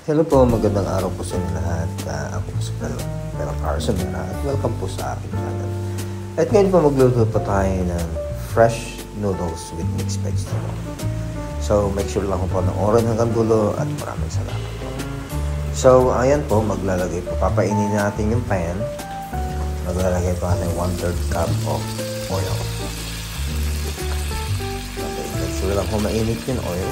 Hello po, magandang araw po sa inyo lahat. Ako po si Pero Carson at welcome po sa aking channel. At ngayon po magluto po tayo ng fresh noodles with mixed vegetable. So make sure lang po ng oras hanggang dulo at maraming salamat po. So ayan po, maglalagay po, papainin natin yung pan. Maglalagay po natin 1/3 cup of oil. Okay, make sure lang po mainit yung oil.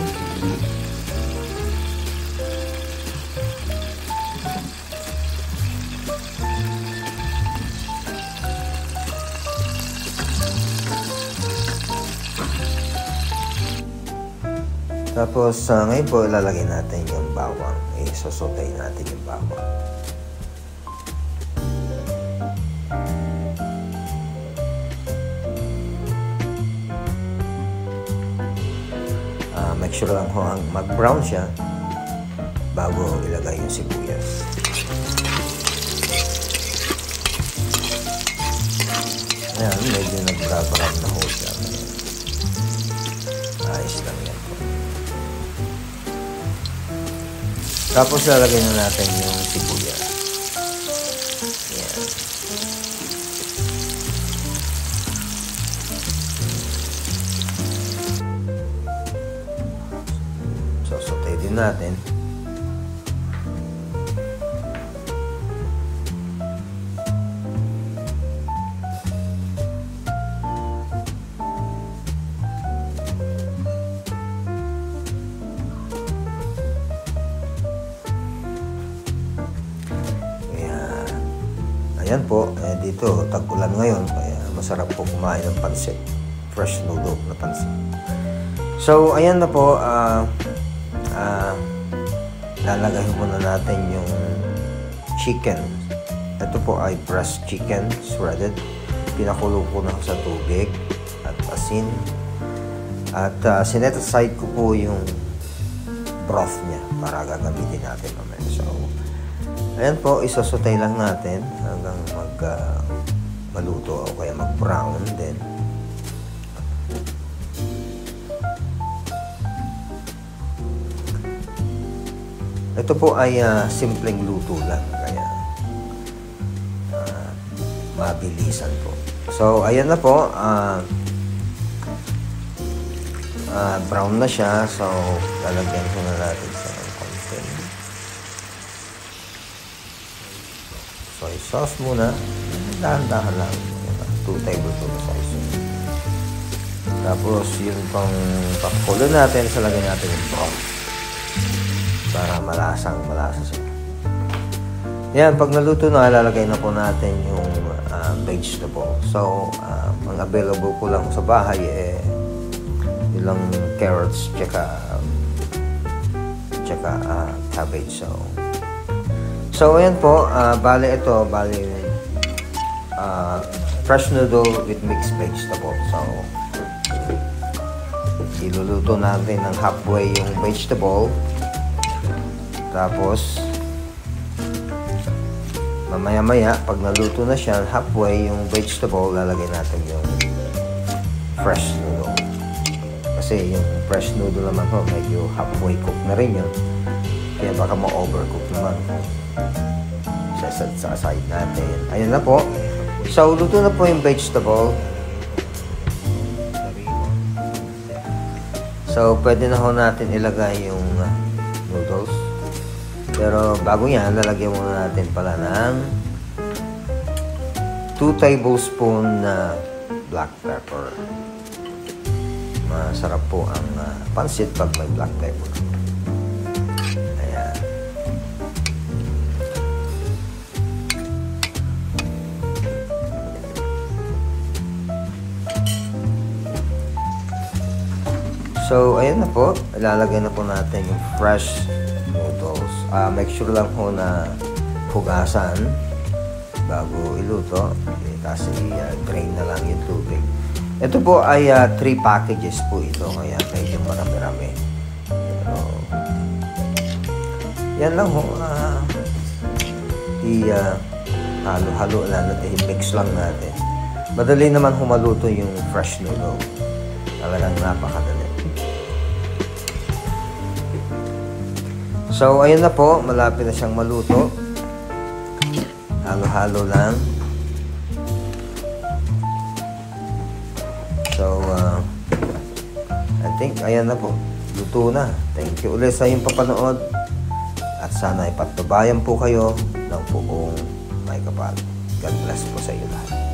Tapos, ngayon po, ilalagay natin yung bawang. Isosotay natin yung bawang. Make sure lang ho mag-brown siya bago ilagay yung sibuyas. Ayan, medyo nag-brown na ho siya. Ayos lang yan po. Tapos lalagay na natin yung sibuyas. Ayan. So, saute din natin. Ayan po, dito tag-ulan ngayon, kaya masarap po kumain ng pansit. Fresh noodle na pansit. So, ayan na po, lalagay muna natin yung chicken. Ito po ay breast chicken, shredded. Pinakulo ko na sa tubig at asin. At sinet aside ko po yung broth niya para gagamitin natin mamaya. So, ayan po, isosotay lang natin hanggang maluto o kaya mag-brown din. Ito po ay simpleng luto lang, kaya mabilisan po. So, ayan na po. Brown na siya, so lalagyan ko na natin sa konti. Soy sauce muna. Dahan-dahan lang. 2 tablespoon soy sauce. Tapos, yung pang pakulo natin, sa lagay natin yung broth. Para malasa siya. Yan, pag naluto na, lalagay na po natin yung vegetable. So, ang available ko lang sa bahay, ilang carrots, tsaka cabbage. So, ayan po, bale fresh noodle with mixed vegetable. So, iluluto natin ng halfway yung vegetable. Tapos, mamaya-maya, pag naluto na siya, halfway yung vegetable, lalagay natin yung fresh noodle. Kasi yung fresh noodle naman ho, medyo halfway cook na rin yun. Kaya baka ma-overcook naman. Sa side natin. Ayan na po. So, luto na po yung vegetable. So, pwede na ho natin ilagay yung noodles. Pero bago yan, lalagyan muna natin pala ng 2 tablespoon na black pepper. Masarap po ang pansit pag may black pepper. Ayan. So, ayan na po. Ilalagay na po natin yung fresh noodles. Make sure lang po na hugasan bago iluto. Kasi drain na lang yung tubig. Ito po ay 3 packages po ito. Kaya medyo marami-rami. Pero, yan lang ho. Halo-halo lang natin. I-mix lang natin. Madali naman humaluto yung fresh noodle. Talagang napakadali. So, ayun na po. Malapit na siyang maluto. Halo-halo lang. So, I think, ayan na po. Luto na. Thank you ulit sa iyong papanood. At sana ipagtubayan po kayo ng buong may kapal. God bless po sa iyo lahat.